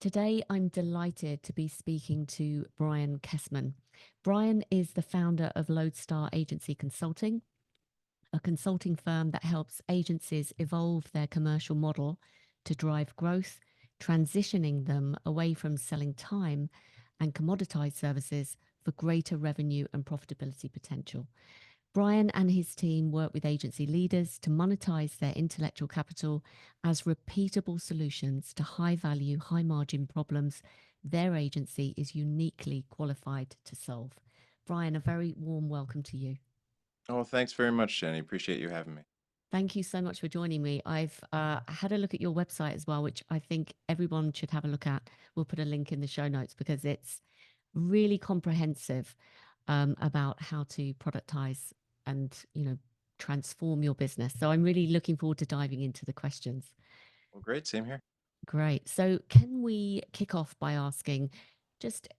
Today, I'm delighted to be speaking to Brian Kessman. Brian is the founder of Lodestar Agency Consulting, a consulting firm that helps agencies evolve their commercial model to drive growth, transitioning them away from selling time and commoditized services for greater revenue and profitability potential. Brian and his team work with agency leaders to monetize their intellectual capital as repeatable solutions to high value, high margin problems their agency is uniquely qualified to solve. Brian, a very warm welcome to you. Oh, thanks very much, Jenny. Appreciate you having me. Thank you so much for joining me. I've had a look at your website as well, which I think everyone should have a look at. We'll put a link in the show notes because it's really comprehensive about how to productize and transform your business. So I'm really looking forward to diving into the questions. Well, great. Same here. Great. So can we kick off by asking, just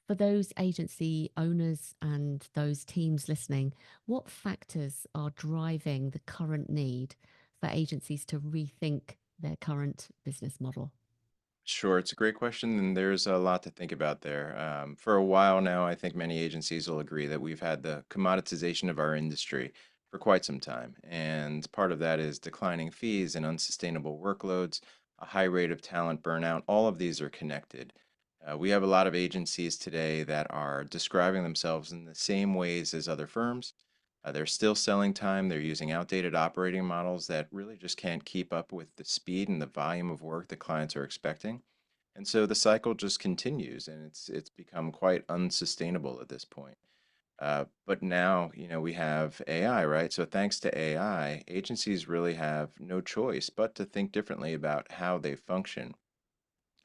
for those agency owners and those teams listening, what factors are driving the current need for agencies to rethink their current business model? Sure. It's a great question, and there's a lot to think about there. For a while now, I think many agencies will agree that we've had the commoditization of our industry for quite some time. And part of that is declining fees and unsustainable workloads, a high rate of talent burnout. All of these are connected. We have a lot of agencies today that are describing themselves in the same ways as other firms. They're still selling time. They're using outdated operating models that really just can't keep up with the speed and the volume of work that clients are expecting. And so the cycle just continues, and it's become quite unsustainable at this point. But now, we have AI, right? So thanks to AI, agencies really have no choice but to think differently about how they function.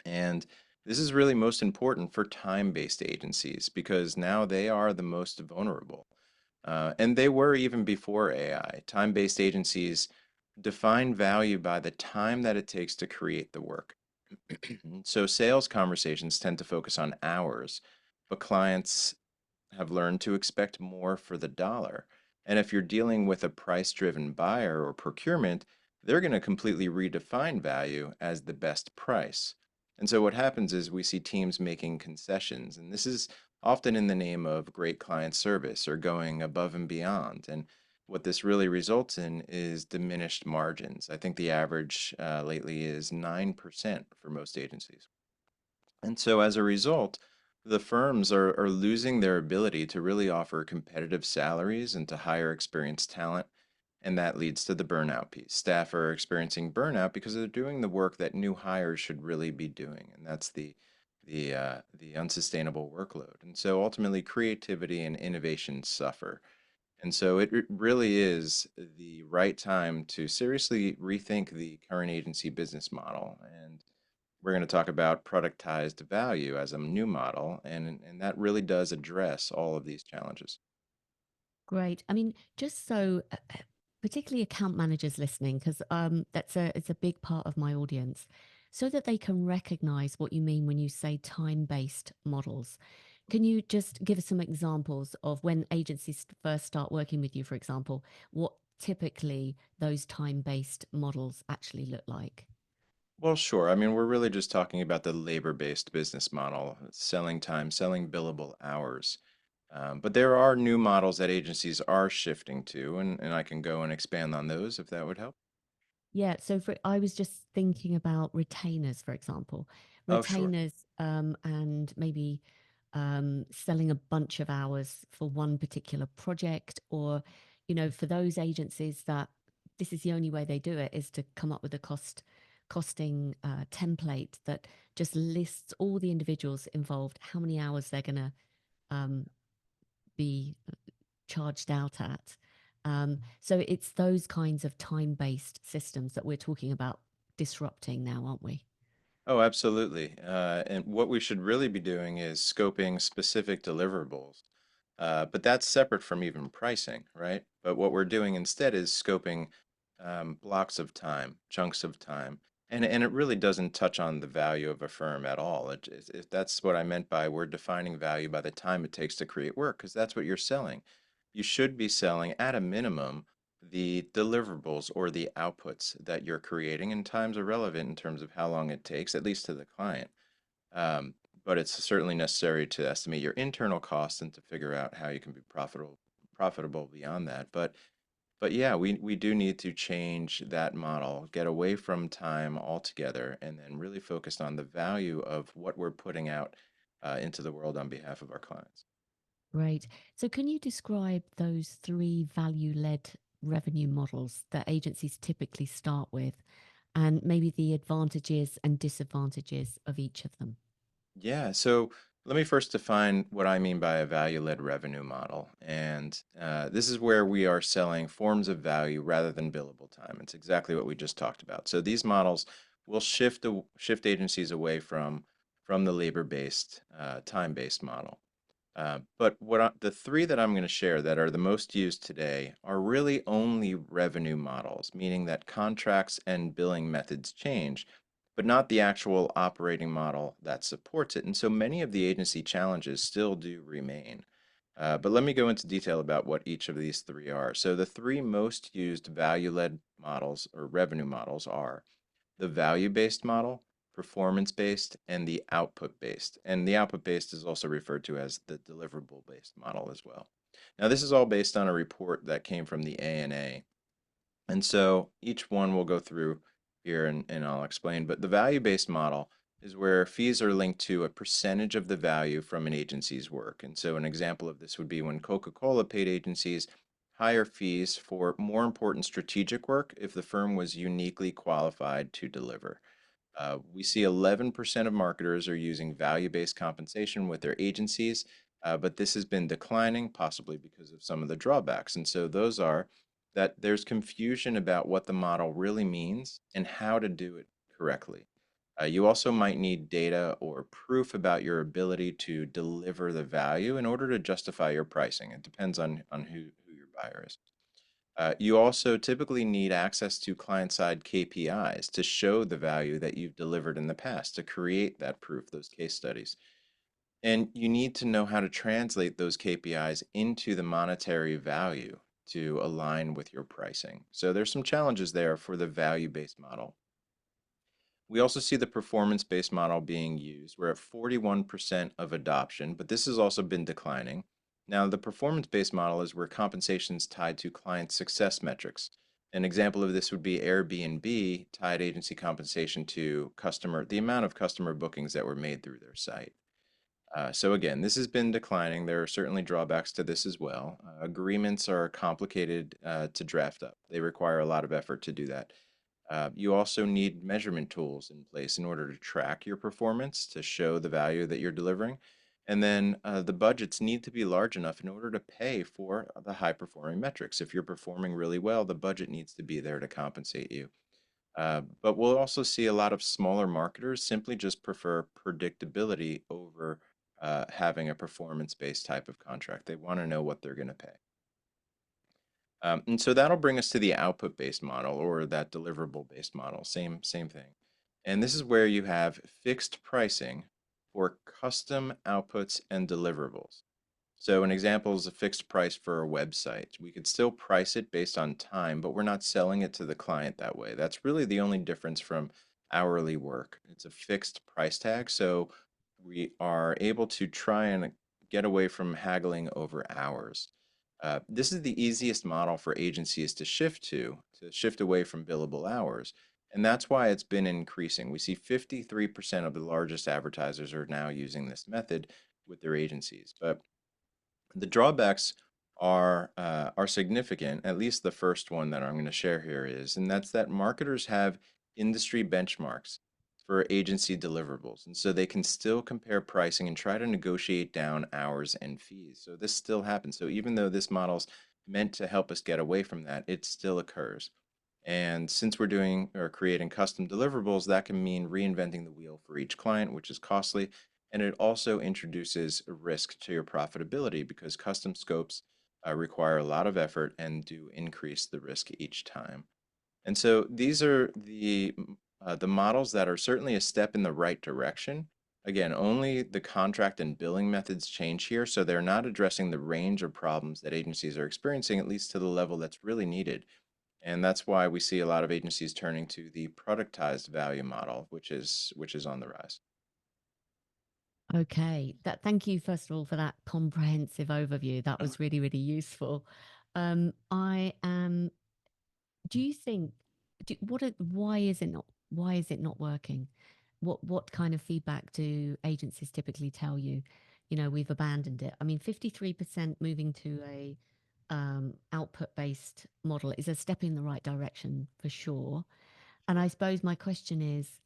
And this is really most important for time-based agencies because now they are the most vulnerable. And they were even before AI. Time-based agencies define value by the time that it takes to create the work. So sales conversations tend to focus on hours, but clients have learned to expect more for the dollar. And if you're dealing with a price-driven buyer or procurement, they're going to completely redefine value as the best price. And so what happens is we see teams making concessions, and this is often in the name of great client service or going above and beyond. And what this really results in is diminished margins. I think the average lately is 9% for most agencies. And so as a result, the firms are losing their ability to really offer competitive salaries and to hire experienced talent. And that leads to the burnout piece. Staff are experiencing burnout because they're doing the work that new hires should really be doing. And that's the unsustainable workload. And so ultimately creativity and innovation suffer. And so it really is the right time to seriously rethink the current agency business model. And we're going to talk about productized value as a new model, and that really does address all of these challenges. Great. I mean, just so particularly account managers listening, because it's a big part of my audience, so that they can recognize what you mean when you say time-based models. Can you just give us some examples of when agencies first start working with you, for example, what typically those time-based models actually look like? Well, sure. I mean, we're really just talking about the labor-based business model, selling time, selling billable hours. But there are new models that agencies are shifting to, and I can go and expand on those if that would help. Yeah, so I was just thinking about retainers, for example, Oh, sure. retainers, and maybe selling a bunch of hours for one particular project, or for those agencies that this is the only way they do it is to come up with a costing template that just lists all the individuals involved, how many hours they're going to um, be charged out at. So it's those kinds of time-based systems that we're talking about disrupting now, aren't we? Oh, absolutely. And what we should really be doing is scoping specific deliverables. But that's separate from even pricing, right? But what we're doing instead is scoping blocks of time, chunks of time. And it really doesn't touch on the value of a firm at all. That's what I meant by we're defining value by the time it takes to create work, because that's what you're selling. You should be selling at a minimum the deliverables or the outputs that you're creating, and times are relevant in terms of how long it takes, at least to the client. Um, but it's certainly necessary to estimate your internal costs and to figure out how you can be profitable beyond that. But yeah, we do need to change that model, get away from time altogether, and then really focus on the value of what we're putting out into the world on behalf of our clients. Great. So, can you describe those three value led revenue models that agencies typically start with, and maybe the advantages and disadvantages of each of them? Yeah, so let me first define what I mean by a value-led revenue model. And this is where we are selling forms of value rather than billable time. It's exactly what we just talked about. So these models will shift agencies away from the labor-based, time-based model. The three that I'm going to share that are the most used today are really only revenue models, meaning that contracts and billing methods change, but not the actual operating model that supports it. And so many of the agency challenges still do remain. But let me go into detail about what each of these three are. So the three most used value-led models or revenue models are the value-based model, performance-based, and the output-based. And the output-based is also referred to as the deliverable-based model as well. Now, this is all based on a report that came from the ANA. And so each one we'll go through here and I'll explain. But the value-based model is where fees are linked to a percentage of the value from an agency's work. And so an example of this would be when Coca-Cola paid agencies higher fees for more important strategic work if the firm was uniquely qualified to deliver. We see 11% of marketers are using value-based compensation with their agencies, but this has been declining, possibly because of some of the drawbacks. And so those are that there's confusion about what the model really means and how to do it correctly. You also might need data or proof about your ability to deliver the value in order to justify your pricing. It depends on who your buyer is. You also typically need access to client-side KPIs to show the value that you've delivered in the past to create that proof, those case studies. And you need to know how to translate those KPIs into the monetary value to align with your pricing. So there's some challenges there for the value-based model. We also see the performance-based model being used. We're at 41% of adoption, but this has also been declining. Now, the performance-based model is where compensation is tied to client success metrics. An example of this would be Airbnb tied agency compensation to the amount of customer bookings that were made through their site. So again, this has been declining. There are certainly drawbacks to this as well. Agreements are complicated to draft up. They require a lot of effort to do that. You also need measurement tools in place in order to track your performance, to show the value that you're delivering. And then the budgets need to be large enough in order to pay for the high performing metrics. If you're performing really well, the budget needs to be there to compensate you. But we'll also see a lot of smaller marketers simply just prefer predictability over having a performance-based type of contract. They want to know what they're going to pay. And so that'll bring us to the output-based model or that deliverable-based model. Same thing. And this is where you have fixed pricing for custom outputs and deliverables. So an example is a fixed price for a website. We could still price it based on time, but we're not selling it to the client that way. That's really the only difference from hourly work. It's a fixed price tag, so we are able to try and get away from haggling over hours. This is the easiest model for agencies to shift away from billable hours. And that's why it's been increasing. We see 53% of the largest advertisers are now using this method with their agencies. But the drawbacks are significant. At least the first one that I'm going to share here is, and that's that marketers have industry benchmarks for agency deliverables, and so they can still compare pricing and try to negotiate down hours and fees. So this still happens. So even though this model's meant to help us get away from that, it still occurs. And since we're doing or creating custom deliverables, that can mean reinventing the wheel for each client, which is costly. And it also introduces a risk to your profitability because custom scopes require a lot of effort and do increase the risk each time. And so these are the models that are certainly a step in the right direction. Again, only the contract and billing methods change here, so they're not addressing the range of problems that agencies are experiencing, at least to the level that's really needed. And that's why we see a lot of agencies turning to the productized value model, which is on the rise. Okay. Thank you first of all for that comprehensive overview. That Uh, was really, really useful. I am do you think why is it not working? What kind of feedback do agencies typically tell you? You know, we've abandoned it. I mean, 53% moving to a output based model is a step in the right direction for sure. And I sure. suppose my question is,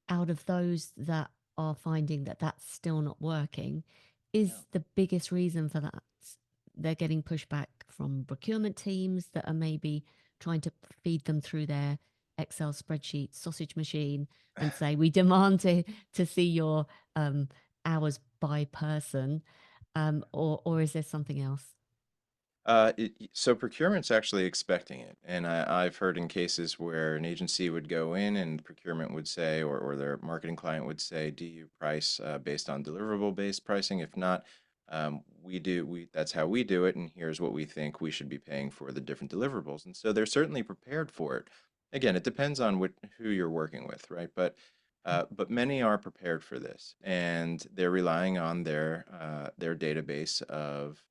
out of those that are finding that that's still not working, Yeah. is the biggest reason for that they're getting pushback from procurement teams that are maybe trying to feed them through their Excel spreadsheet sausage machine and say, we demand to see your hours by person, or is there something else? So procurement's actually expecting it, and I've heard in cases where an agency would go in and procurement would say, or their marketing client would say, "Do you price based on deliverable-based pricing? If not, we do. That's how we do it, and here's what we think we should be paying for the different deliverables." And so they're certainly prepared for it. Again, it depends on who you're working with, right? But many are prepared for this, and they're relying on their database of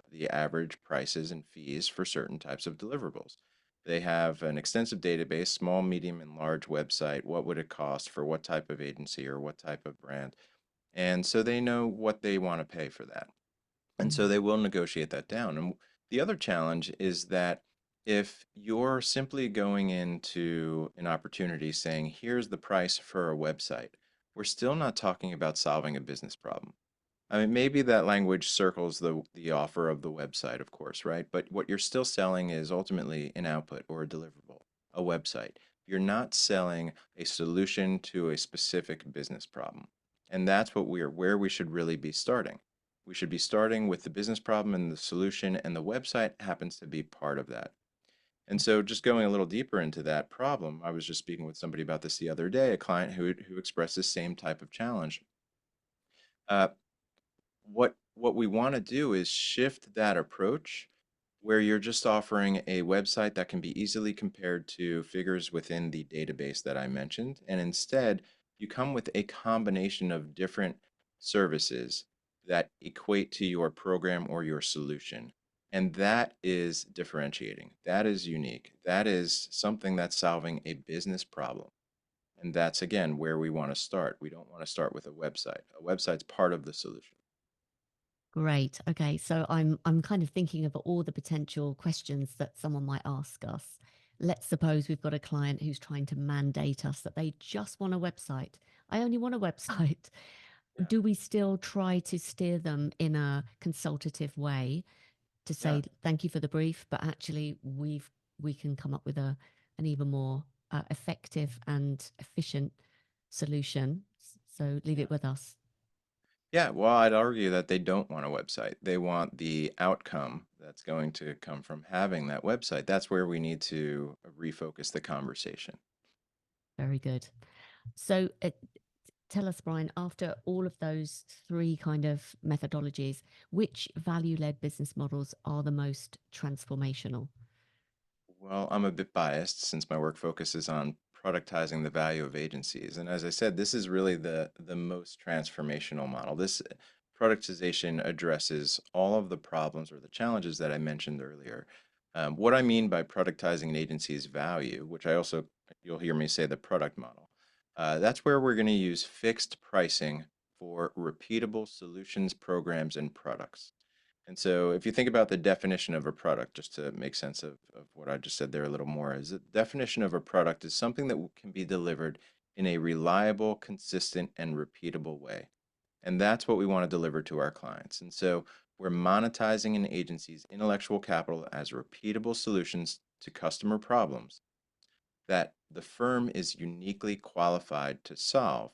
the average prices and fees for certain types of deliverables. They have an extensive database, small, medium, and large website. What would it cost for what type of agency or what type of brand? And so they know what they want to pay for that. And so Mm. they will negotiate that down. And the other challenge is that if you're simply going into an opportunity saying, here's the price for a website, we're still not talking about solving a business problem. I mean, maybe that language circles the offer of the website, of course, right? But what you're still selling is ultimately an output or a deliverable, a website. You're not selling a solution to a specific business problem. And that's where we should really be starting. We should be starting with the business problem and the solution, and the website happens to be part of that. And so just going a little deeper into that problem, I was just speaking with somebody about this the other day, a client who expressed the same type of challenge. Uh, what we want to do is shift that approach where you're just offering a website that can be easily compared to figures within the database that I mentioned, and instead you come with a combination of different services that equate to your program or your solution. And that is differentiating. That is unique. That is something that's solving a business problem. And that's again where we want to start. We don't want to start with a website. A website's part of the solution. Great. Okay. So I'm kind of thinking of all the potential questions that someone might ask us. Let's suppose we've got a client who's trying to mandate us that they just want a website. I only want a website. Yeah. Do we still try to steer them in a consultative way to Yeah. say thank you for the brief, but actually we can come up with an even more effective and efficient solution. So leave Yeah. it with us. Yeah, well, I'd argue that they don't want a website. They want the outcome that's going to come from having that website. That's where we need to refocus the conversation. Very good. So tell us, Brian, after all of those three kind of methodologies, which value led business models are the most transformational? Well, I'm a bit biased since my work focuses on productizing the value of agencies. And as I said, this is really the most transformational model. This productization addresses all of the problems or the challenges that I mentioned earlier. What I mean by productizing an agency's value, which I also, you'll hear me say the product model, that's where we're going to use fixed pricing for repeatable solutions, programs, and products. And so if you think about the definition of a product, just to make sense of what I just said there a little more, is the definition of a product is something that can be delivered in a reliable, consistent, and repeatable way. And that's what we want to deliver to our clients. And so we're monetizing an agency's intellectual capital as repeatable solutions to customer problems that the firm is uniquely qualified to solve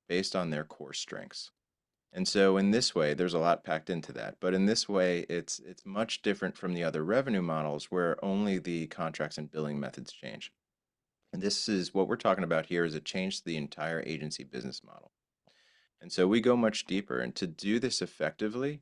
based on their core strengths. And so in this way, there's a lot packed into that. But in this way, it's much different from the other revenue models where only the contracts and billing methods change. And this is what we're talking about here is a change to the entire agency business model. And so we go much deeper. And to do this effectively,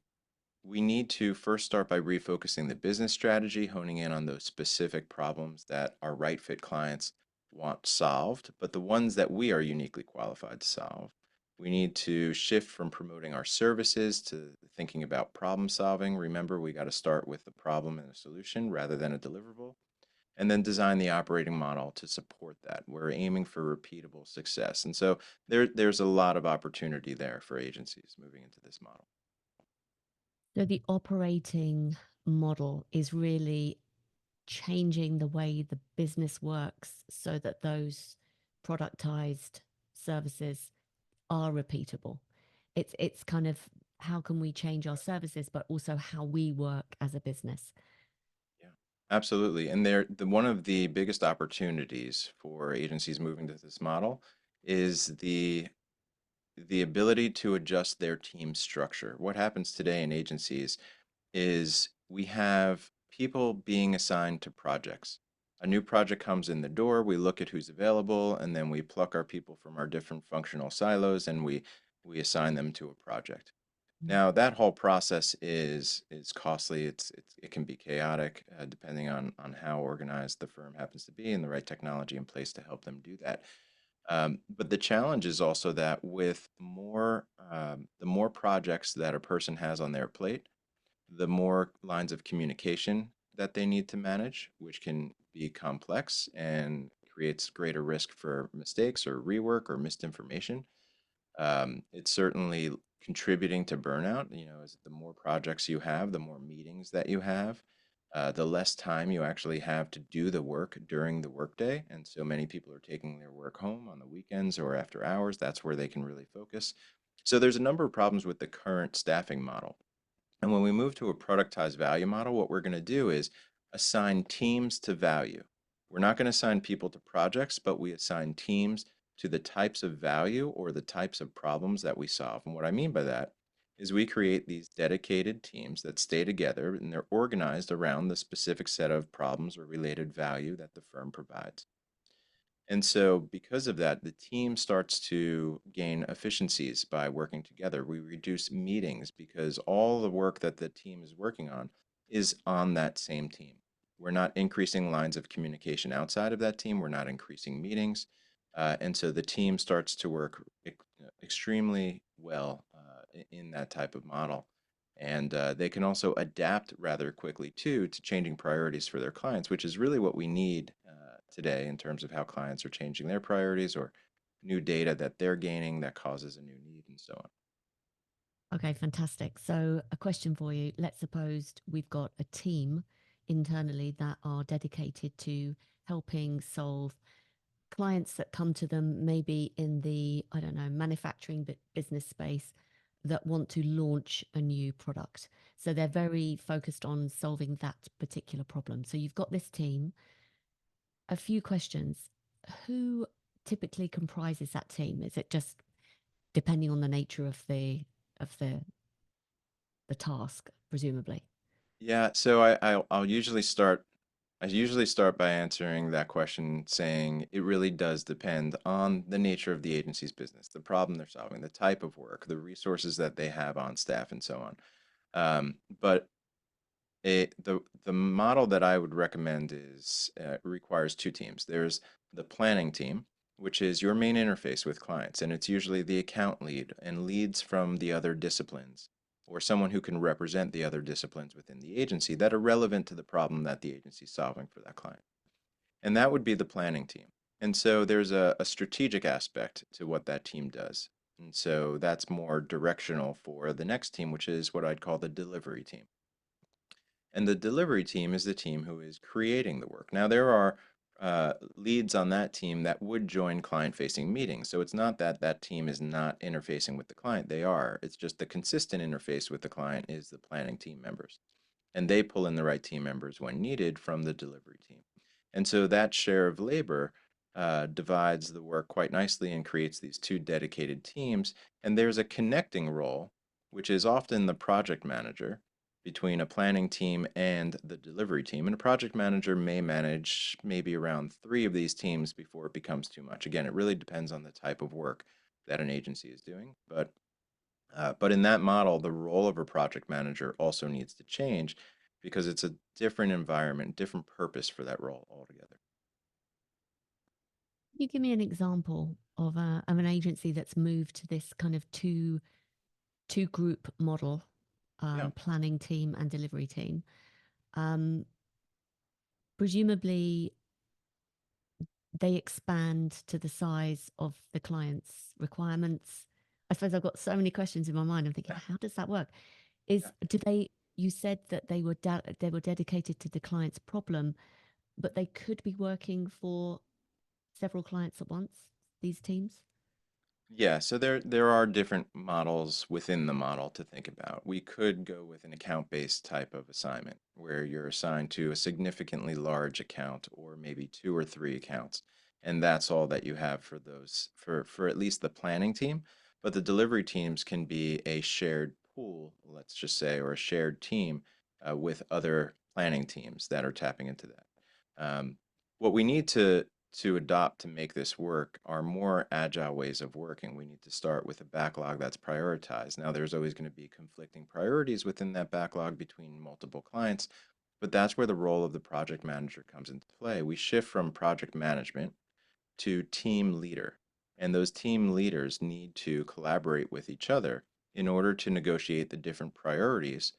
we need to first start by refocusing the business strategy, honing in on those specific problems that our right fit clients want solved, but the ones that we are uniquely qualified to solve. We need to shift from promoting our services to thinking about problem solving. Remember, we got to start with the problem and a solution rather than a deliverable, and then design the operating model to support that. We're aiming for repeatable success. And so there's a lot of opportunity there for agencies moving into this model. So the operating model is really changing the way the business works so that those productized services are repeatable. It's kind of how can we change our services, but also how we work as a business. Yeah, absolutely. And one of the biggest opportunities for agencies moving to this model is the ability to adjust their team structure. What happens today in agencies is we have people being assigned to projects. A new project comes in the door, we look at who's available, and then we pluck our people from our different functional silos and we assign them to a project. Mm. Now, that whole process is costly. It can be chaotic, depending on how organized the firm happens to be and the right technology in place to help them do that. But the challenge is also that with the more projects that a person has on their plate, the more lines of communication that they need to manage, which can be complex and creates greater risk for mistakes or rework or misinformation. It's certainly contributing to burnout. As the more projects you have, the more meetings that you have, the less time you actually have to do the work during the workday. And so many people are taking their work home on the weekends or after hours. That's where they can really focus. So there's a number of problems with the current staffing model. And when we move to a productized value model, what we're going to do is assign teams to value. We're not going to assign people to projects, but we assign teams to the types of value or the types of problems that we solve. And what I mean by that is we create these dedicated teams that stay together and they're organized around the specific set of problems or related value that the firm provides. And so, because of that, the team starts to gain efficiencies by working together. We reduce meetings because all the work that the team is working on is on that same team. We're not increasing lines of communication outside of that team, we're not increasing meetings. And so the team starts to work extremely well in that type of model. And they can also adapt rather quickly too to changing priorities for their clients, which is really what we need today in terms of how clients are changing their priorities or new data that they're gaining that causes a new need and so on. Okay, fantastic. So, a question for you. Let's suppose we've got a team internally that are dedicated to helping solve clients that come to them, maybe in the, I don't know, manufacturing business space that want to launch a new product. So, they're very focused on solving that particular problem. So, you've got this team. A few questions. Who typically comprises that team? Is it just depending on the nature of the the task, presumably? Yeah, so I'll usually start. I usually start by answering that question saying it really does depend on the nature of the agency's business, the problem they're solving, the type of work, the resources that they have on staff, and so on. But the model that I would recommend is requires two teams. There's the planning team, which is your main interface with clients, and it's usually the account lead and leads from the other disciplines, or someone who can represent the other disciplines within the agency that are relevant to the problem that the agency is solving for that client. And that would be the planning team. And so there's a strategic aspect to what that team does. And so that's more directional for the next team, which is what I'd call the delivery team. And the delivery team is the team who is creating the work. Now, there are leads on that team that would join client facing meetings. So it's not that that team is not interfacing with the client. They are. It's just the consistent interface with the client is the planning team members. And they pull in the right team members when needed from the delivery team. And so that share of labor divides the work quite nicely and creates these two dedicated teams. And there's a connecting role, which is often the project manager between a planning team and the delivery team. And a project manager may manage maybe around three of these teams before it becomes too much. Again, it really depends on the type of work that an agency is doing. But in that model, the role of a project manager also needs to change because it's a different environment, different purpose for that role altogether. you give me an example of an agency that's moved to this kind of two group model, Yeah. planning team and delivery team? Um, Presumably, they expand to the size of the client's requirements. I suppose I've got so many questions in my mind. I'm thinking, Yeah. how does that work? Yeah. Do they? You said that they were dedicated to the client's problem, but they could be working for several clients at once. These teams. Yeah, so there are different models within the model to think about. We could go with an account-based type of assignment where you're assigned to a significantly large account or maybe two or three accounts, and that's all that you have for those for at least the planning team. But the delivery teams can be a shared pool, let's just say, or a shared team with other planning teams that are tapping into that. Um, what we need to adopt to make this work are more agile ways of working. We need to start with a backlog that's prioritized. Now, there's always going to be conflicting priorities within that backlog between multiple clients, but that's where the role of the project manager comes into play. We shift from project management to team leader. And those team leaders need to collaborate with each other in order to negotiate the different priorities,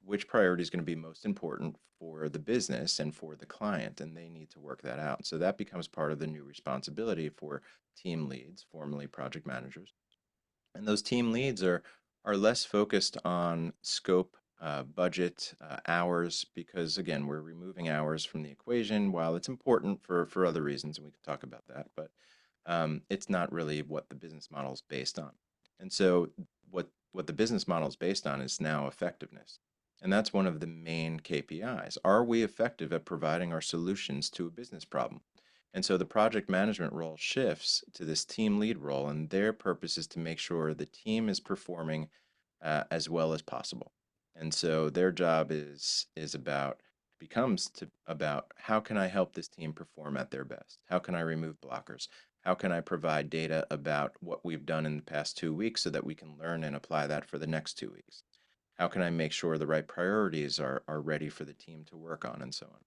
which priority is going to be most important for the business and for the client, and they need to work that out. So that becomes part of the new responsibility for team leads, formerly project managers. And those team leads are less focused on scope, budget, hours, because again, we're removing hours from the equation. While it's important for other reasons, and we can talk about that, but it's not really what the business model is based on. And so, what the business model is based on is now effectiveness, and that's one of the main KPIs. Are we effective at providing our solutions to a business problem? And so the project management role shifts to this team lead role, and their purpose is to make sure the team is performing as well as possible. And so their job is about becomes to about how can I help this team perform at their best? How can I remove blockers? How can I provide data about what we've done in the past 2 weeks so that we can learn and apply that for the next 2 weeks? How can I make sure the right priorities are ready for the team to work on and so on?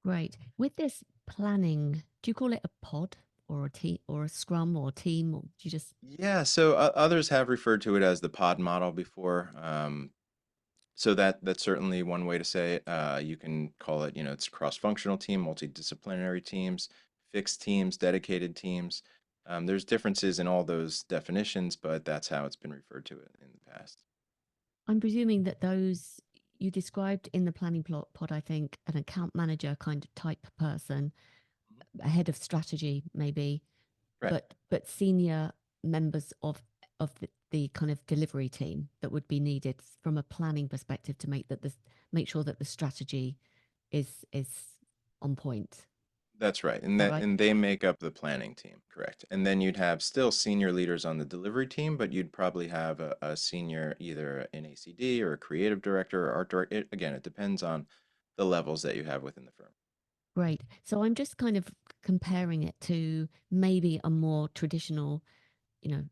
Great. With this planning, do you call it a pod or a team or a scrum or team, or do you just? Yeah, so others have referred to it as the pod model before. So that's certainly one way to say it. You can call it, it's cross-functional team, multidisciplinary teams, fixed teams, dedicated teams. There's differences in all those definitions, but that's how it's been referred to it in the past. I'm presuming that those you described in the planning plot pod, I think, an account manager kind of type person, Mhm. a head of strategy maybe, Right. but senior members of the kind of delivery team that would be needed from a planning perspective to make sure that the strategy is on point. Is That's right. And that that right? and they make up the planning team, correct. And then you'd have still senior leaders on the delivery team, but you'd probably have a senior, either an ACD or a creative director or art director. Again, it depends on the levels that you have within the firm. Great. So I'm just kind of comparing it to maybe a more traditional, you know,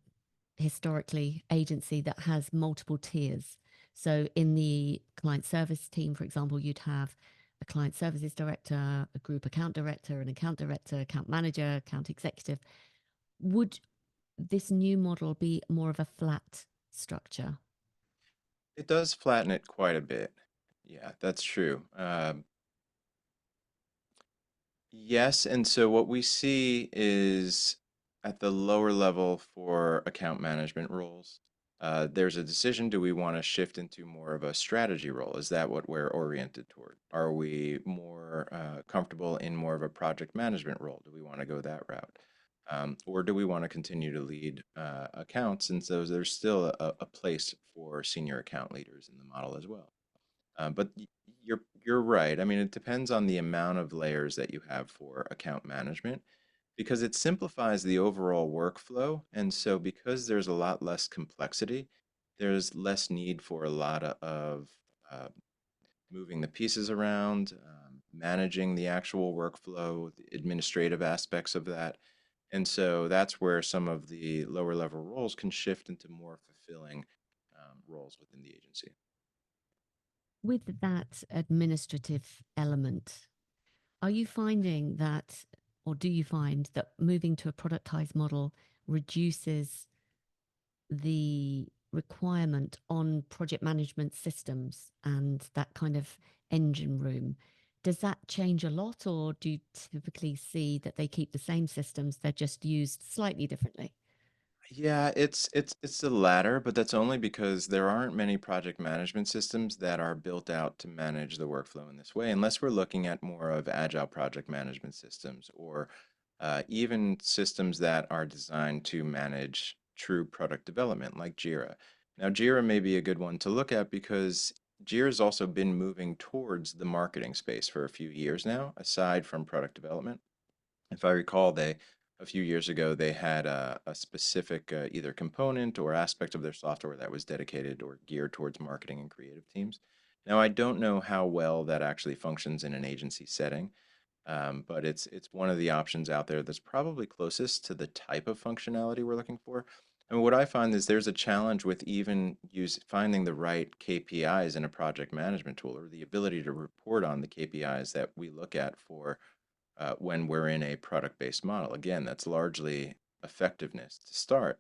historically agency that has multiple tiers. So in the client service team, for example, you'd have a client services director, a group account director, an account director, account manager, account executive. Would this new model be more of a flat structure? It does flatten it quite a bit. Yeah, that's true. Yes, and so what we see is at the lower level for account management roles, there's a decision, do we want to shift into more of a strategy role? Is that what we're oriented toward? Are we more comfortable in more of a project management role? Do we want to go that route? Or do we want to continue to lead accounts? And so there's still a place for senior account leaders in the model as well. But you're right. I mean, it depends on the amount of layers that you have for account management because it simplifies the overall workflow. And so because there's a lot less complexity, there's less need for a lot of uh, moving the pieces around, managing the actual workflow, the administrative aspects of that. And so that's where some of the lower level roles can shift into more fulfilling roles within the agency. With that administrative element, are you finding that? or do you find that moving to a productized model reduces the requirement on project management systems and that kind of engine room? Does that change a lot, or do you typically see that they keep the same systems, they're just used slightly differently? Yeah, it's the latter, but that's only because there aren't many project management systems that are built out to manage the workflow in this way, unless we're looking at more of agile project management systems or even systems that are designed to manage true product development, like Jira. Now, Jira may be a good one to look at because Jira's also been moving towards the marketing space for a few years now, aside from product development. If I recall, a few years ago they had a specific either component or aspect of their software that was dedicated or geared towards marketing and creative teams. Now, I don't know how well that actually functions in an agency setting, but it's one of the options out there that's probably closest to the type of functionality we're looking for. And what I find is there's a challenge with even finding the right KPIs in a project management tool, or the ability to report on the KPIs that we look at for when we're in a product-based model. Again, that's largely effectiveness to start.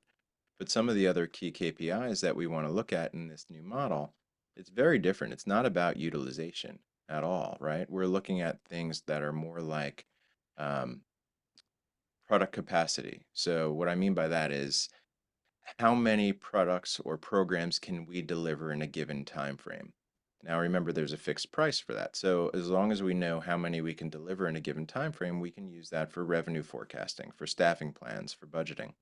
But some of the other key KPIs that we want to look at in this new model, it's very different. It's not about utilization at all, right? We're looking at things that are more like um, product capacity. So what I mean by that is how many products or programs can we deliver in a given time frame? Now remember, there's a fixed price for that. So as long as we know how many we can deliver in a given time frame, we can use that for revenue forecasting, for staffing plans, for budgeting.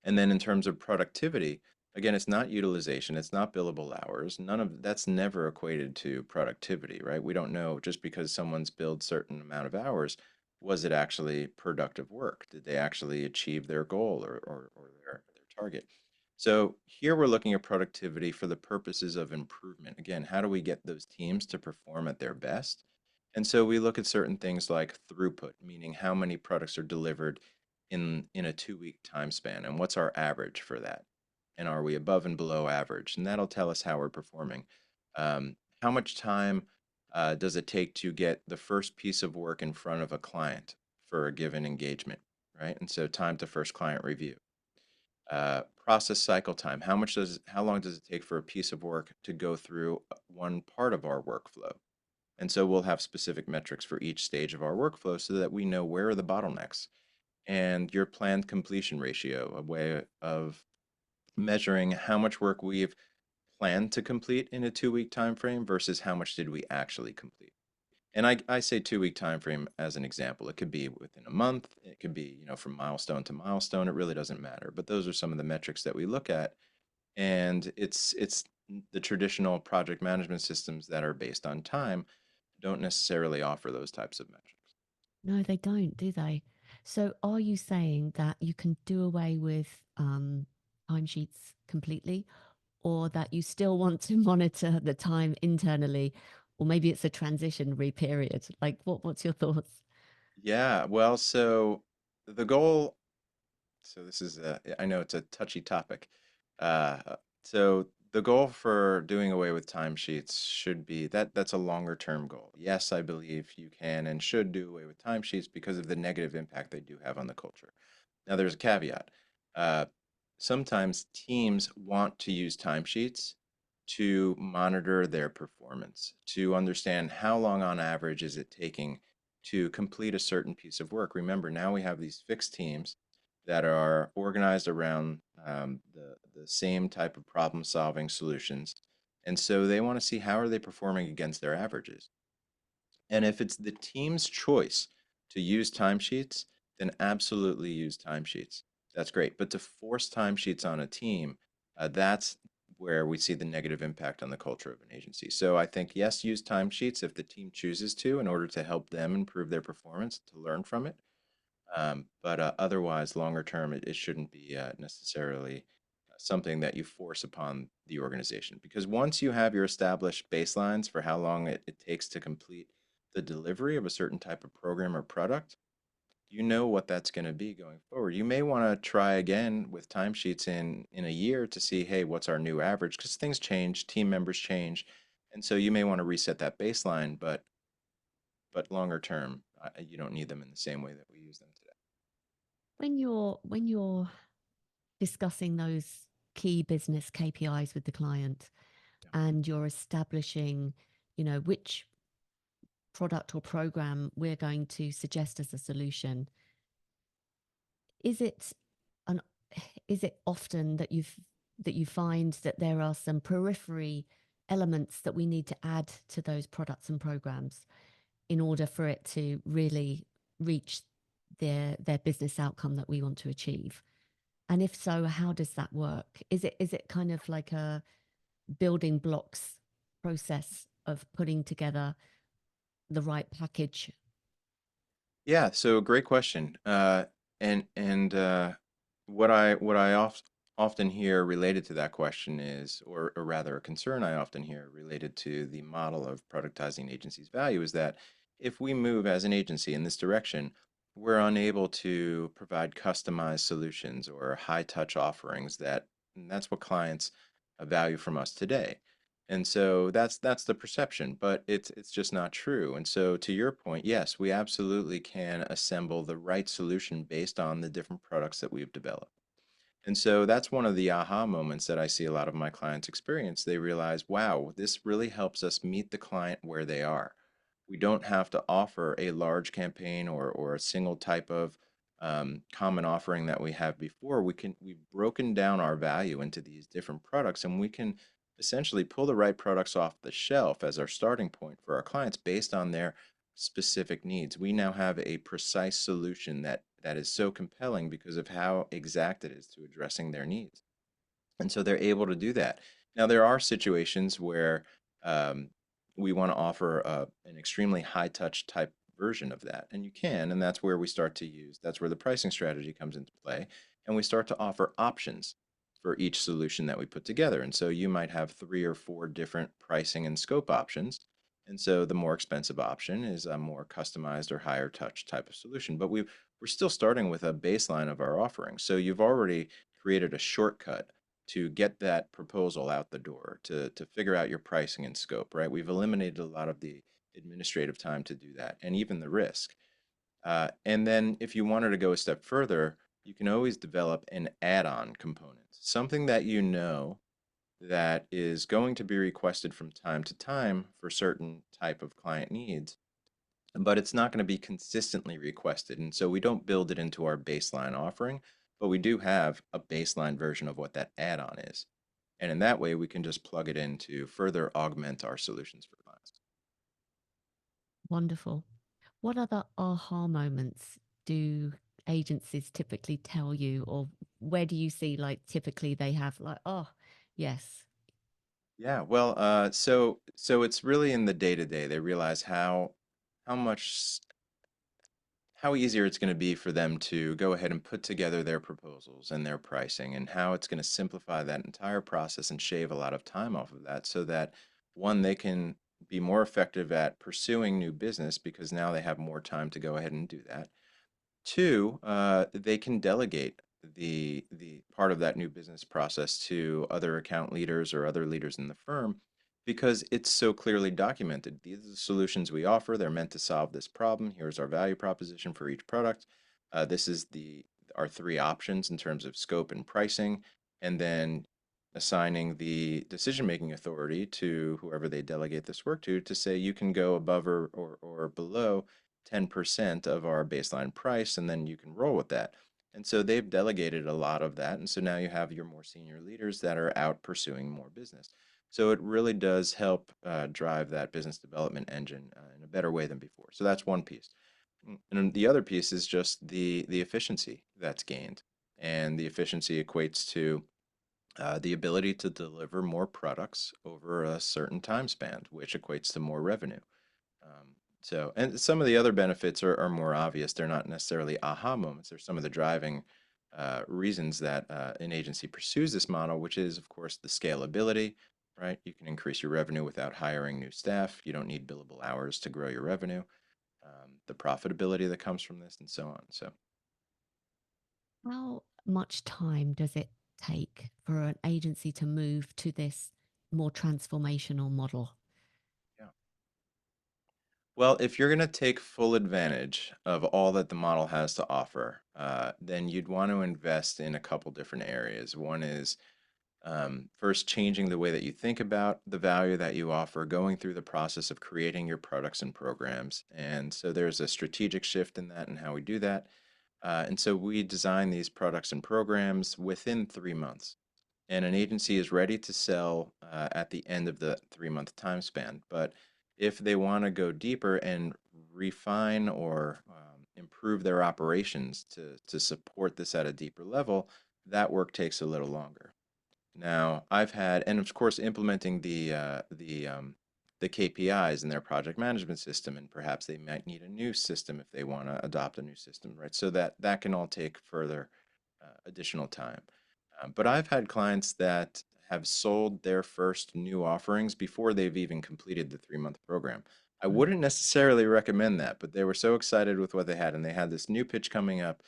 And then in terms of productivity, again, it's not utilization, it's not billable hours. None of that's never equated to productivity, right? We don't know just because someone's billed certain amount of hours, was it actually productive work? Did they actually achieve their goal or their target? So here we're looking at productivity for the purposes of improvement. Again, how do we get those teams to perform at their best? And so we look at certain things like throughput, meaning how many products are delivered in a 2 week time span, and what's our average for that? And are we above and below average? And that'll tell us how we're performing. How much time does it take to get the first piece of work in front of a client for a given engagement, right? And so time to first client review. Process cycle time. How long does it take for a piece of work to go through one part of our workflow? And so we'll have specific metrics for each stage of our workflow so that we know where are the bottlenecks, and your planned completion ratio, a way of measuring how much work we've planned to complete in a 2 week time frame versus how much did we actually complete. And I say 2 week time frame as an example. It could be within a month, it could be, from milestone to milestone. It really doesn't matter. But those are some of the metrics that we look at. And it's the traditional project management systems that are based on time don't necessarily offer those types of metrics. No, they don't, do they? So are you saying that you can do away with timesheets completely, or that you still want to monitor the time internally, or maybe it's a transitionary period? Like, what's your thoughts? Yeah, well, so the goal, so this is, I know it's a touchy topic. So the goal for doing away with timesheets should be that's a longer term goal. Yes, I believe you can and should do away with timesheets because of the negative impact they do have on the culture. Now, there's a caveat. Uh, Sometimes teams want to use timesheets to monitor their performance, to understand how long on average is it taking to complete a certain piece of work. Remember, now we have these fixed teams that are organized around the same type of problem solving solutions. And so they want to see how are they performing against their averages. And if it's the team's choice to use timesheets, then absolutely use timesheets. That's great. But to force timesheets on a team, that's where we see the negative impact on the culture of an agency. So I think, yes, use timesheets if the team chooses to in order to help them improve their performance, to learn from it. But otherwise, longer term, it shouldn't be necessarily something that you force upon the organization. Because once you have your established baselines for how long it takes to complete the delivery of a certain type of program or product, you know what that's going to be going forward. You may want to try again with timesheets in a year to see, hey, what's our new average? Because things change, team members change, and so you may want to reset that baseline. But longer term, you don't need them in the same way that we use them today. When you're discussing those key business KPIs with the client Yeah. and you're establishing, which product or program we're going to suggest as a solution, is it an is it often that you find that there are some periphery elements that we need to add to those products and programs in order for it to really reach their business outcome that we want to achieve? And if so, how does that work? Is it kind of like a building blocks process of putting together the right package? Yeah, so great question. And what I often hear related to that question is, or rather, a concern I often hear related to the model of productizing agencies' value is that if we move as an agency in this direction, we're unable to provide customized solutions or high touch offerings and that's what clients value from us today. And so that's the perception, but it's just not true. And so to your point, yes, we absolutely can assemble the right solution based on the different products that we've developed. And so that's one of the aha moments that I see a lot of my clients experience. They realize, wow, this really helps us meet the client where they are. We don't have to offer a large campaign or a single type of common offering that we have before. We've broken down our value into these different products, and we can essentially pull the right products off the shelf as our starting point for our clients based on their specific needs. We now have a precise solution that is so compelling because of how exact it is to addressing their needs. And so they're able to do that. Now, there are situations where um, we want to offer an extremely high touch type version of that. And you can, and that's where we start to use, that's where the pricing strategy comes into play. And we start to offer options for each solution that we put together. And so you might have 3 or 4 different pricing and scope options. And so the more expensive option is a more customized or higher touch type of solution. But we're still starting with a baseline of our offering. So you've already created a shortcut to get that proposal out the door, to figure out your pricing and scope, right? We've eliminated a lot of the administrative time to do that and even the risk. And then if you wanted to go a step further, you can always develop an add-on component, something that you know that is going to be requested from time to time for certain type of client needs, but it's not going to be consistently requested. And so we don't build it into our baseline offering, but we do have a baseline version of what that add-on is. And in that way, we can just plug it in to further augment our solutions for clients. Wonderful. What other aha moments do agencies typically tell you, or where do you see like typically they have like, oh, yes, Yeah, well, so it's really in the day to day. They realize how much how easier it's going to be for them to go ahead and put together their proposals and their pricing, and how it's going to simplify that entire process and shave a lot of time off of that, so that one, they can be more effective at pursuing new business because now they have more time to go ahead and do that. Two, they can delegate the part of that new business process to other account leaders or other leaders in the firm because it's so clearly documented. These are the solutions we offer. They're meant to solve this problem. Here's our value proposition for each product. This is the our 3 options in terms of scope and pricing, and then assigning the decision-making authority to whoever they delegate this work to say you can go above or below 10% of our baseline price, and then you can roll with that. And so they've delegated a lot of that. And so now you have your more senior leaders that are out pursuing more business. So it really does help drive that business development engine in a better way than before. So that's one piece. And the other piece is just the efficiency that's gained. And the efficiency equates to the ability to deliver more products over a certain time span, which equates to more revenue. And some of the other benefits are more obvious. They're not necessarily aha moments. They're some of the driving reasons that an agency pursues this model, which is, of course, the scalability, right? You can increase your revenue without hiring new staff. You don't need billable hours to grow your revenue. The profitability that comes from this, and so on. So, how much time does it take for an agency to move to this more transformational model? yeah. Well, if you're going to take full advantage of all that the model has to offer, then you'd want to invest in a couple different areas. One is first, changing the way that you think about the value that you offer, going through the process of creating your products and programs. And so there's a strategic shift in that and how we do that. And so we design these products and programs within 3 months. And an agency is ready to sell at the end of the 3 month time span. But if they want to go deeper and refine or improve their operations to support this at a deeper level, that work takes a little longer. Now, I've had, and of course, implementing the KPIs in their project management system, and perhaps they might need a new system if they want to adopt a new system, right? So that can all take further additional time. But I've had clients that have sold their first new offerings before they've even completed the 3 month program. I Wow. wouldn't necessarily recommend that, but they were so excited with what they had, and they had this new pitch coming up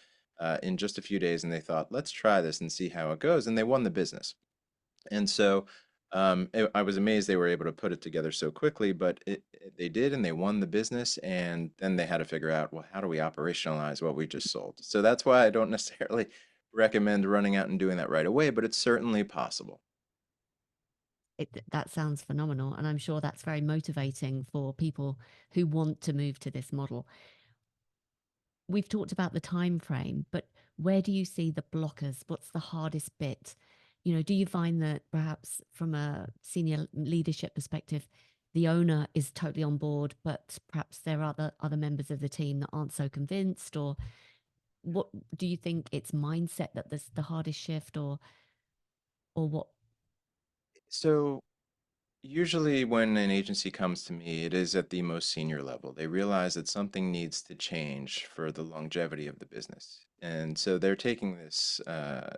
in just a few days, and they thought, let's try this and see how it goes, and they won the business. And so I was amazed they were able to put it together so quickly, but they did, and they won the business. And then they had to figure out, well, how do we operationalize what we just sold? So that's why I don't necessarily recommend running out and doing that right away, but it's certainly possible. That sounds phenomenal. And I'm sure that's very motivating for people who want to move to this model. We've talked about the time frame, but where do you see the blockers? What's the hardest bit? Do you find that perhaps from a senior leadership perspective, the owner is totally on board, but perhaps there are other members of the team that aren't so convinced? Or what do you think it's mindset that this the hardest shift, or what? So usually, when an agency comes to me, it is at the most senior level. They realize that something needs to change for the longevity of the business. And so they're taking this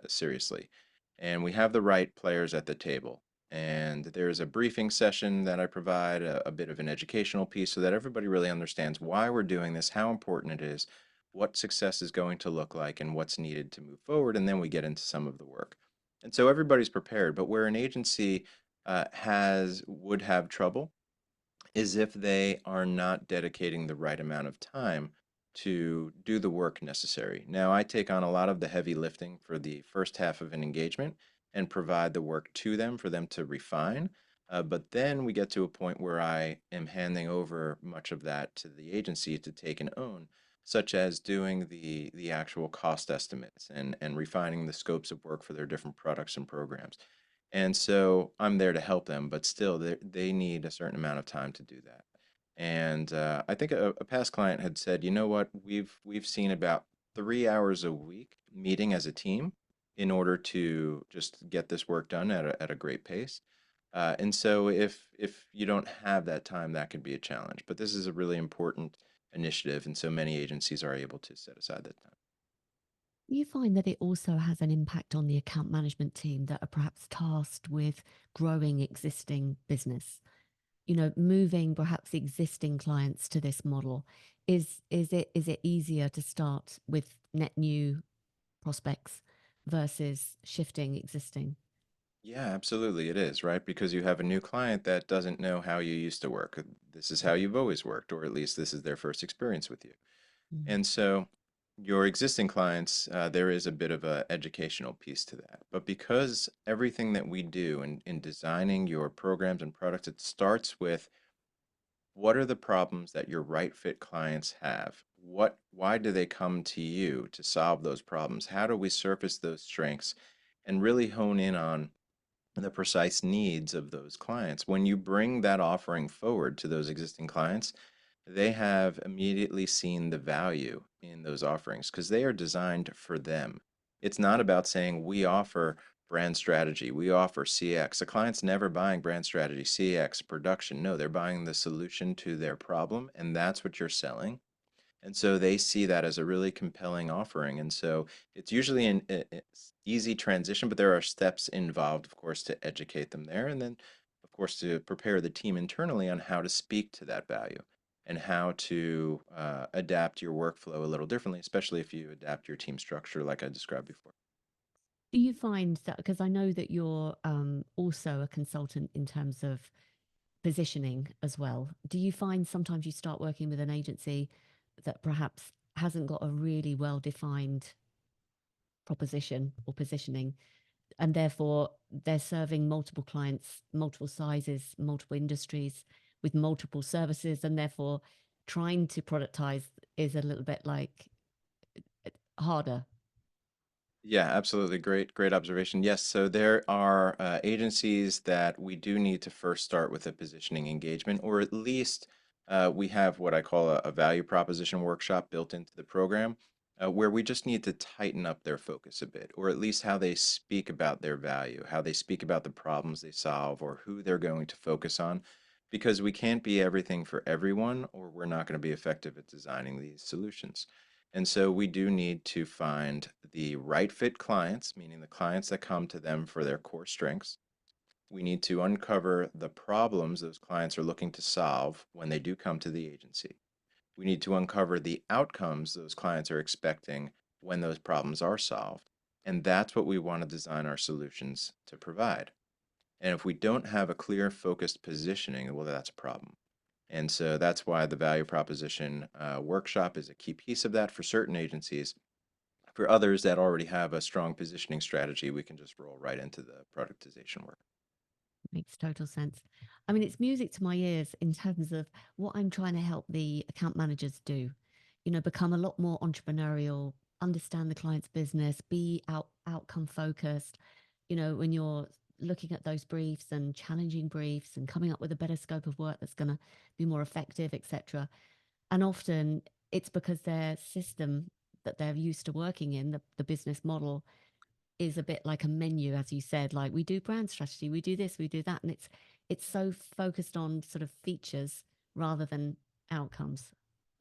seriously. And we have the right players at the table. And there's a briefing session that I provide, a bit of an educational piece so that everybody really understands why we're doing this, how important it is, what success is going to look like, and what's needed to move forward. And then we get into some of the work. And so everybody's prepared. But where an agency has would have trouble is if they are not dedicating the right amount of time to do the work necessary. Now, I take on a lot of the heavy lifting for the first half of an engagement and provide the work to them for them to refine. But then we get to a point where I am handing over much of that to the agency to take and own, such as doing the actual cost estimates and refining the scopes of work for their different products and programs. And so I'm there to help them, but still, they need a certain amount of time to do that. And I think a past client had said, you know what, we've seen about 3 hours a week meeting as a team in order to just get this work done at a great pace. And so if you don't have that time, that could be a challenge. But this is a really important initiative, and so many agencies are able to set aside that time. You find that it also has an impact on the account management team that are perhaps tasked with growing existing business, moving perhaps existing clients to this model. Is it easier to start with net new prospects versus shifting existing? Yeah, absolutely, it is, right? Because you have a new client that doesn't know how you used to work. This is how you've always worked, or at least this is their first experience with you. Mm. And so your existing clients, there is a bit of a educational piece to that. But because everything that we do in designing your programs and products, it starts with what are the problems that your right fit clients have? Why do they come to you to solve those problems? How do we surface those strengths and really hone in on the precise needs of those clients? When you bring that offering forward to those existing clients, they have immediately seen the value in those offerings because they are designed for them. It's not about saying we offer brand strategy, we offer CX. The client's never buying brand strategy, CX, production. No, they're buying the solution to their problem, and that's what you're selling. And so they see that as a really compelling offering. And so it's usually an easy transition, but there are steps involved, of course, to educate them there. And then, of course, to prepare the team internally on how to speak to that value and how to adapt your workflow a little differently, especially if you adapt your team structure like I described before. Do you find that, because I know that you're also a consultant in terms of positioning as well. Do you find sometimes you start working with an agency that perhaps hasn't got a really well defined proposition or positioning, and therefore they're serving multiple clients, multiple sizes, multiple industries with multiple services, and therefore trying to productize is a little bit like harder? Yeah, absolutely. Great observation. Yes, so there are agencies that we do need to first start with a positioning engagement, or at least we have what I call a value proposition workshop built into the program, where we just need to tighten up their focus a bit, or at least how they speak about their value, how they speak about the problems they solve, or who they're going to focus on, because we can't be everything for everyone, or we're not going to be effective at designing these solutions. And so we do need to find the right fit clients, meaning the clients that come to them for their core strengths. We need to uncover the problems those clients are looking to solve when they do come to the agency. We need to uncover the outcomes those clients are expecting when those problems are solved. And that's what we want to design our solutions to provide. And if we don't have a clear, focused positioning, well, that's a problem. And so that's why the value proposition workshop is a key piece of that for certain agencies. For others that already have a strong positioning strategy, we can just roll right into the productization work. Makes total sense. I mean, it's music to my ears in terms of what I'm trying to help the account managers do. You know, become a lot more entrepreneurial, understand the client's business, be outcome focused. You know, when you're looking at those briefs and challenging briefs and coming up with a better scope of work that's going to be more effective, etc. And often it's because their system that they're used to working in, the business model, is a bit like a menu, as you said. Like, we do brand strategy, we do this, we do that, and it's so focused on sort of features rather than outcomes.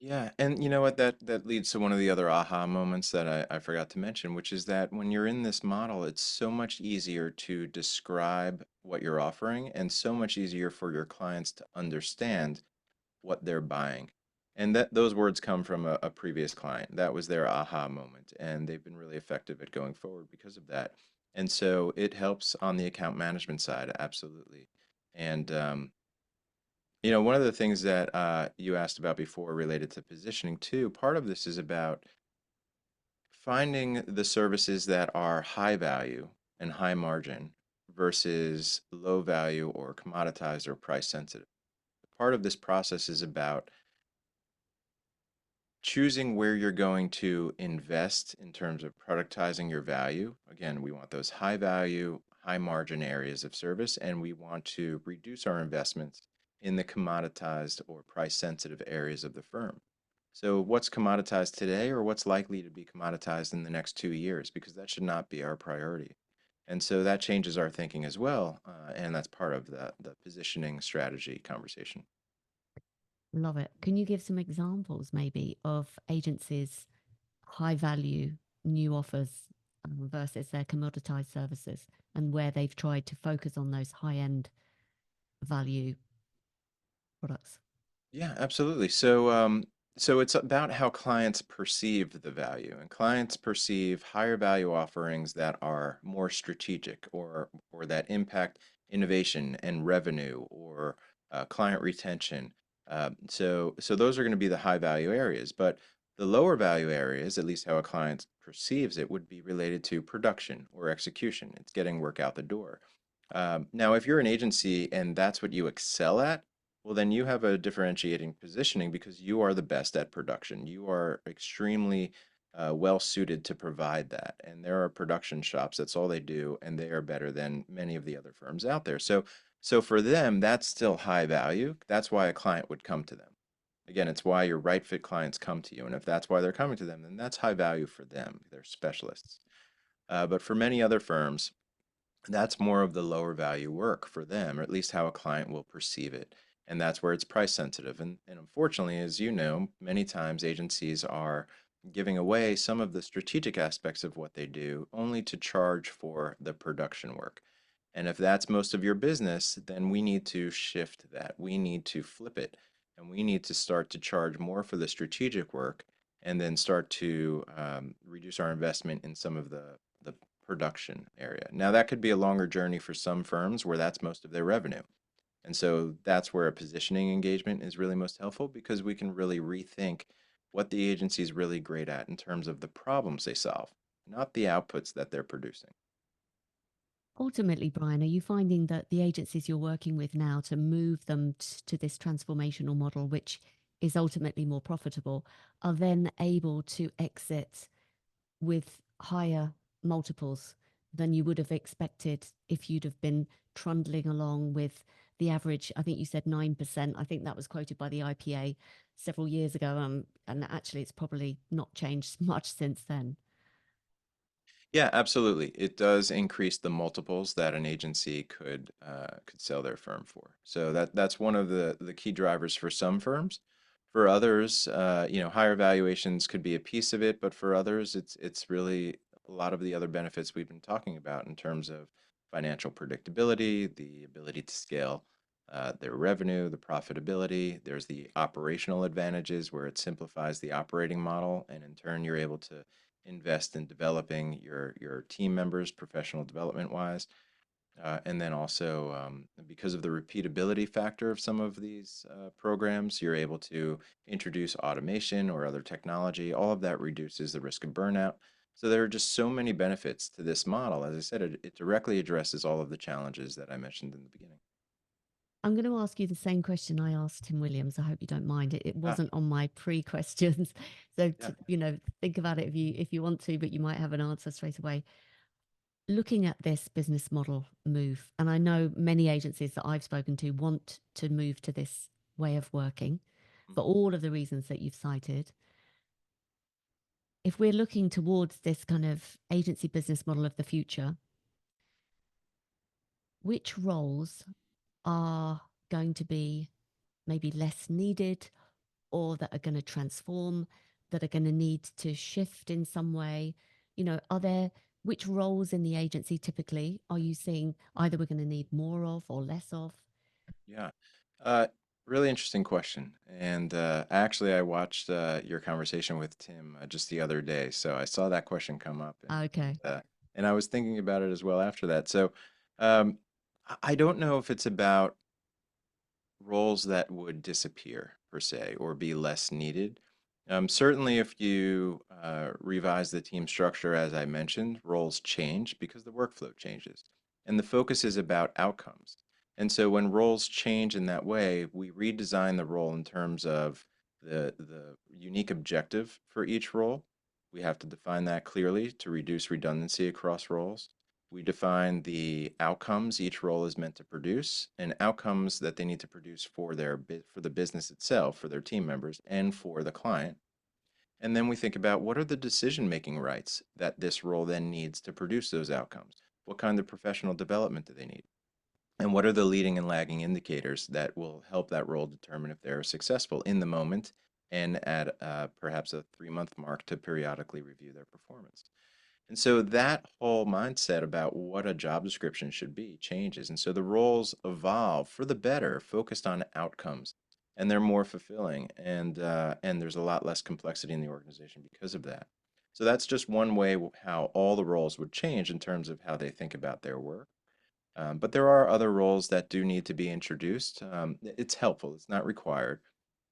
Yeah, and you know what? That leads to one of the other aha moments that I forgot to mention, which is that when you're in this model, it's so much easier to describe what you're offering and so much easier for your clients to understand what they're buying. And that those words come from a previous client. That was their aha moment, and they've been really effective at going forward because of that. And so it helps on the account management side, absolutely. And one of the things that you asked about before related to positioning too, part of this is about finding the services that are high value and high margin versus low value or commoditized or price sensitive. Part of this process is about choosing where you're going to invest in terms of productizing your value. Again, we want those high value, high margin areas of service, and we want to reduce our investments in the commoditized or price sensitive areas of the firm. So, what's commoditized today or what's likely to be commoditized in the next 2 years? Because that should not be our priority. And so that changes our thinking as well. And that's part of the positioning strategy conversation. Love it. Can you give some examples maybe of agencies' high value new offers versus their commoditized services, and where they've tried to focus on those high end value products? Yeah, absolutely. So it's about how clients perceive the value, and clients perceive higher value offerings that are more strategic or that impact innovation and revenue or client retention. So those are going to be the high value areas, but the lower value areas, at least how a client perceives it, would be related to production or execution. It's getting work out the door. Now, if you're an agency and that's what you excel at, well, then you have a differentiating positioning because you are the best at production. You are extremely well suited to provide that. And there are production shops, that's all they do, and they are better than many of the other firms out there. So for them, that's still high value. That's why a client would come to them. Again, it's why your right fit clients come to you. And if that's why they're coming to them, then that's high value for them. They're specialists. But for many other firms, that's more of the lower value work for them, or at least how a client will perceive it. And that's where it's price sensitive. And unfortunately, as you know, many times agencies are giving away some of the strategic aspects of what they do only to charge for the production work. And if that's most of your business, then we need to shift that. We need to flip it. And we need to start to charge more for the strategic work and then start to reduce our investment in some of the production area. Now, that could be a longer journey for some firms where that's most of their revenue. And so that's where a positioning engagement is really most helpful because we can really rethink what the agency is really great at in terms of the problems they solve, not the outputs that they're producing. Ultimately, Brian, are you finding that the agencies you're working with now to move them to this transformational model, which is ultimately more profitable, are then able to exit with higher multiples than you would have expected if you'd have been trundling along with the average? I think you said 9%. I think that was quoted by the IPA several years ago. And actually, it's probably not changed much since then. Yeah, absolutely. It does increase the multiples that an agency could sell their firm for. So that's one of the key drivers for some firms. For others, higher valuations could be a piece of it, but for others, it's really a lot of the other benefits we've been talking about in terms of financial predictability, the ability to scale their revenue, the profitability. There's the operational advantages where it simplifies the operating model, and in turn, you're able to invest in developing your team members professional development wise, and then also because of the repeatability factor of some of these programs, you're able to introduce automation or other technology. All of that reduces the risk of burnout. So there are just so many benefits to this model. As I said, it directly addresses all of the challenges that I mentioned in the beginning. I'm going to ask you the same question I asked Tim Williams. I hope you don't mind. It Ah, wasn't on my pre-questions, so yeah. think about it if you want to, but you might have an answer straight away. Looking at this business model move, and I know many agencies that I've spoken to want to move to this way of working for Mhm. all of the reasons that you've cited. If we're looking towards this kind of agency business model of the future, which roles are going to be maybe less needed or that are going to transform, that are going to need to shift in some way? Are there, which roles in the agency typically are you seeing either we're going to need more of or less of? Yeah. Uh, Really interesting question. And actually, I watched your conversation with Tim just the other day. So I saw that question come up, Okay. and I was thinking about it as well after that. So um, I don't know if it's about roles that would disappear per se or be less needed. Certainly, if you revise the team structure, as I mentioned, roles change because the workflow changes, and the focus is about outcomes. And so, when roles change in that way, we redesign the role in terms of the unique objective for each role. We have to define that clearly to reduce redundancy across roles. We define the outcomes each role is meant to produce and outcomes that they need to produce for for the business itself, for their team members, and for the client. And then we think about what are the decision-making rights that this role then needs to produce those outcomes? What kind of professional development do they need? And what are the leading and lagging indicators that will help that role determine if they're successful in the moment and at perhaps a 3-month mark to periodically review their performance? And so that whole mindset about what a job description should be changes. And so the roles evolve for the better, focused on outcomes, and they're more fulfilling. And there's a lot less complexity in the organization because of that. So that's just one way how all the roles would change in terms of how they think about their work. But there are other roles that do need to be introduced. It's helpful; it's not required,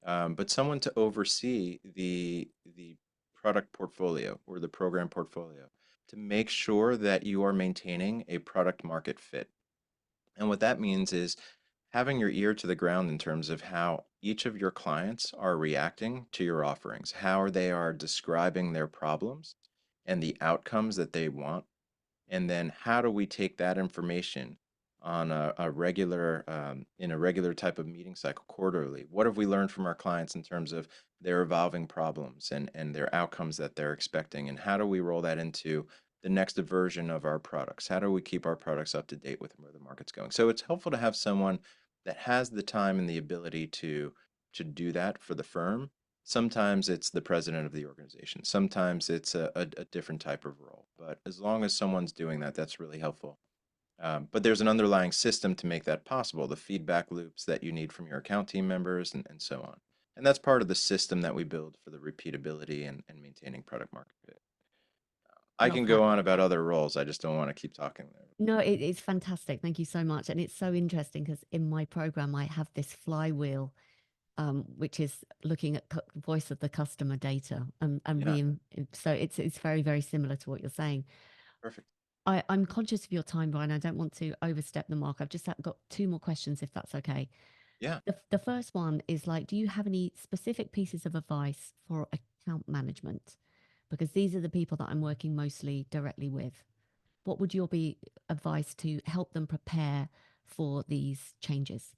but someone to oversee the product portfolio or the program portfolio to make sure that you are maintaining a product market fit. And what that means is having your ear to the ground in terms of how each of your clients are reacting to your offerings, how they are describing their problems and the outcomes that they want, and then how do we take that information on a regular, in a regular type of meeting cycle quarterly? What have we learned from our clients in terms of their evolving problems and their outcomes that they're expecting? And how do we roll that into the next version of our products? How do we keep our products up to date with where the market's going? So it's helpful to have someone that has the time and the ability to do that for the firm. Sometimes it's the president of the organization. Sometimes it's a different type of role. But as long as someone's doing that, that's really helpful. But there's an underlying system to make that possible, the feedback loops that you need from your account team members and so on. And that's part of the system that we build for the repeatability and maintaining product market fit. I Love can that. go on about other roles. I just don't want to keep talking there. No, it's fantastic. Thank you so much. And it's so interesting because in my program, I have this flywheel, which is looking at voice of the customer data and Yeah, so it's very, very similar to what you're saying. perfect. I'm conscious of your time, Brian. I don't want to overstep the mark. I've just got two more questions, if that's okay. Yeah. The first one is like, do you have any specific pieces of advice for account management? Because these are the people that I'm working mostly directly with. What would your be advice to help them prepare for these changes?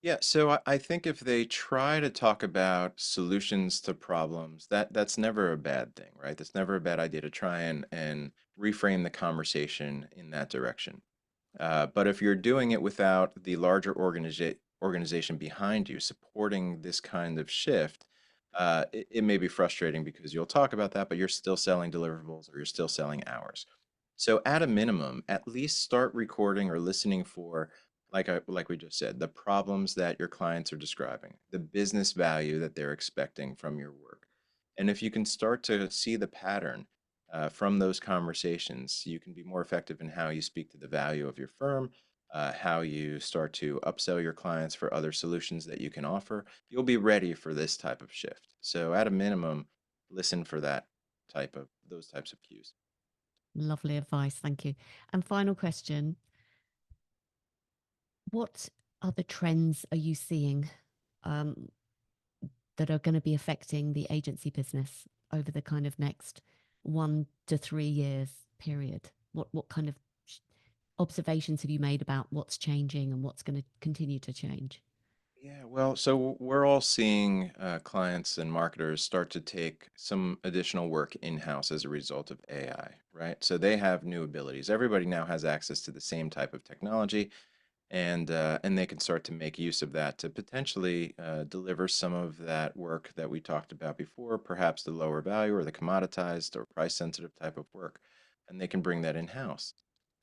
Yeah, so I think if they try to talk about solutions to problems, that's never a bad thing, right? That's never a bad idea to try and reframe the conversation in that direction. But if you're doing it without the larger organization behind you supporting this kind of shift, it may be frustrating because you'll talk about that, but you're still selling deliverables or you're still selling hours. So at a minimum, at least start recording or listening for, like we just said, the problems that your clients are describing, the business value that they're expecting from your work. And if you can start to see the pattern from those conversations, you can be more effective in how you speak to the value of your firm, how you start to upsell your clients for other solutions that you can offer. You'll be ready for this type of shift. So at a minimum, listen for that those types of cues. Lovely advice. Thank you. And final question, what other trends are you seeing um, that are going to be affecting the agency business over the kind of next 1 to 3 years period? What kind of observations have you made about what's changing and what's going to continue to change? Yeah, well, so we're all seeing clients and marketers start to take some additional work in-house as a result of AI, right? So they have new abilities. Everybody now has access to the same type of technology, and they can start to make use of that to potentially deliver some of that work that we talked about before, perhaps the lower value or the commoditized or price-sensitive type of work, and they can bring that in-house.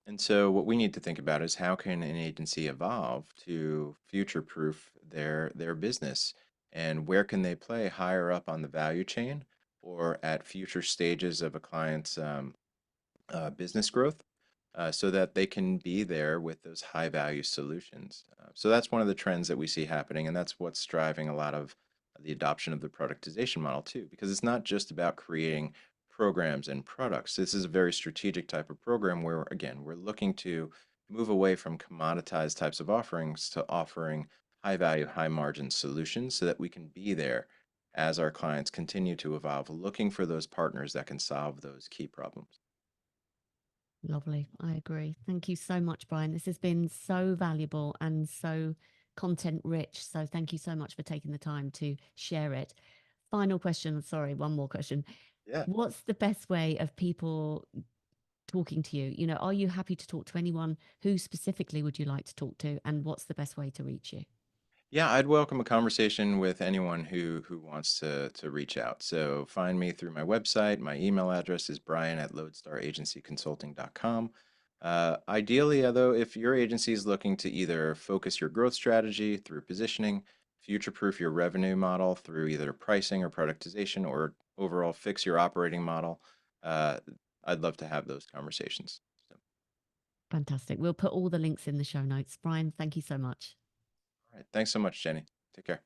And so what we need to think about is how can an agency evolve to future-proof their business, and where can they play higher up on the value chain or at future stages of a client's business growth, so that they can be there with those high value solutions. So that's one of the trends that we see happening, and that's what's driving a lot of the adoption of the productization model too, because it's not just about creating programs and products. This is a very strategic type of program where, again, we're looking to move away from commoditized types of offerings to offering high value, high margin solutions so that we can be there as our clients continue to evolve, looking for those partners that can solve those key problems. Lovely. I agree. Thank you so much, Brian. This has been so valuable and so content rich. So thank you so much for taking the time to share it. Final question. Sorry, one more question. Yeah. What's the best way of people talking to you? Are you happy to talk to anyone? Who specifically would you like to talk to? And what's the best way to reach you? Yeah, I'd welcome a conversation with anyone who wants to reach out. So find me through my website. My email address is brian@lodestaragencyconsulting.com. Ideally, though, if your agency is looking to either focus your growth strategy through positioning, future-proof your revenue model through either pricing or productization, or overall fix your operating model, uh, I'd love to have those conversations. So, Fantastic. We'll put all the links in the show notes. Brian, thank you so much. all right, thanks so much, Jenny. Take care.